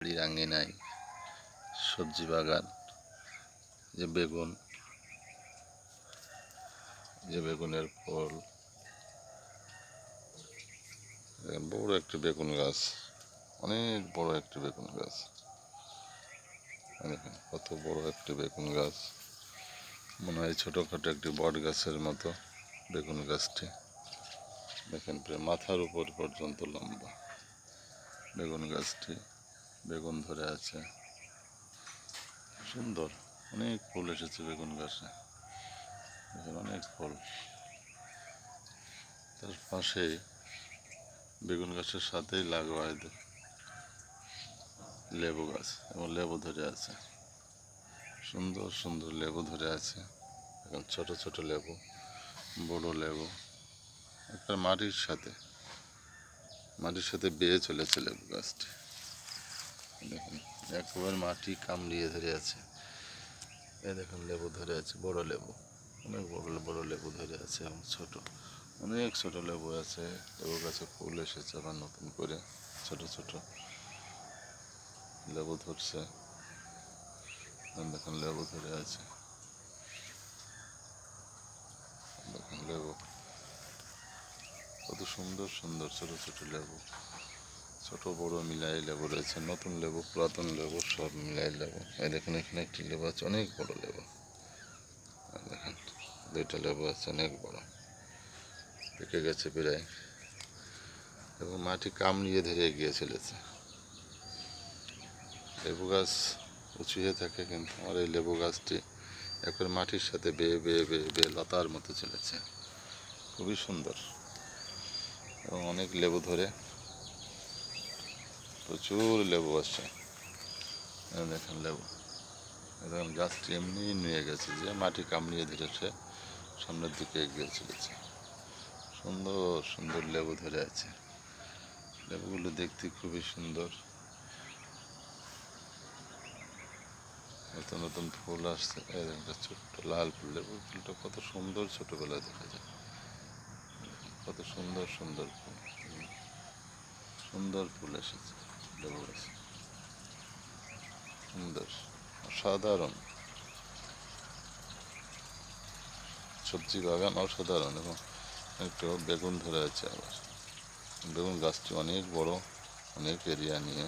বাড়ির আঙিনায় সবজি বাগান, যে বেগুন, যে বেগুনের ফল, বড় একটি বেগুন গাছ, অনেক বড় একটি বেগুন গাছ। দেখেন কত বড় একটি বেগুন গাছ, মনে হয় ছোটোখাটো একটি বট গাছের মতো বেগুন গাছটি। দেখেন প্রায় মাথার উপর পর্যন্ত লম্বা বেগুন গাছটি, বেগুন ধরে আছে, সুন্দর। অনেক ফুল এসেছে বেগুন গাছে, দেখেন অনেক ফুল। তার পাশে বেগুন গাছের সাথেই লাগোয়া লেবু গাছ, এবং লেবু ধরে আছে, সুন্দর সুন্দর লেবু ধরে আছে। এখন ছোট ছোট লেবু, বড় লেবু, একটা মাটির সাথে বেয়ে চলেছে লেবু গাছটি। দেখুন একবার মাটি কামড়িয়ে ধরে আছে। এই দেখুন লেবু ধরে আছে, বড় লেবু, অনেক বড় বড় লেবু ধরে আছে, এবং ছোট অনেক ছোট লেবু আছে। লেবু গাছে ফুল এসেছে আবার নতুন করে, ছোট ছোট লেবু ধরছে। দেখুন লেবু ধরে আছে, দেখুন লেবু কত সুন্দর সুন্দর ছোট ছোট লেবু, ছোট বড় মিলাই লেবু রয়েছে, নতুন লেবু পুরাতন লেবু সব মিলাই লেবু। এই দেখুন এখানে একটি লেবু আছে, অনেক বড় লেবু। দেখেন দুইটা লেবু আছে, অনেক বড়, পেকে গেছে প্রায়, এবং মাটি কামড়িয়ে ধরে এগিয়ে চলেছে। লেবু গাছ উঁচু হয়ে থাকে, কিন্তু আমার এই লেবু গাছটি একবার মাটির সাথে বেয়ে বেয়ে বেয়ে বেয়ে লতার মতো চলেছে, খুবই সুন্দর। এবং অনেক লেবু ধরে, প্রচুর লেবু আসছে। দেখেন লেবু, দেখেন গাছটি এমনি নিয়ে গেছে, যে মাটি কামড়িয়ে ধরেছে, সামনের দিকে এগিয়ে চলেছে। সুন্দর সুন্দর লেবু ধরে আছে, লেবুগুলো দেখতে খুবই সুন্দর। নতুন নতুন ফুল আসছে, একটা ছোট্ট লাল ফুল, লেবু ফুলটা কত সুন্দর ছোটবেলায় দেখা যায়, কত সুন্দর সুন্দর ফুল, সুন্দর ফুল এসেছে লেবু গাছে, সুন্দর অসাধারণ সবজি বাগান, অসাধারণ। এবং একটু বেগুন ধরে আছে আবার, বেগুন গাছটি অনেক বড়, অনেক এরিয়া নিয়ে।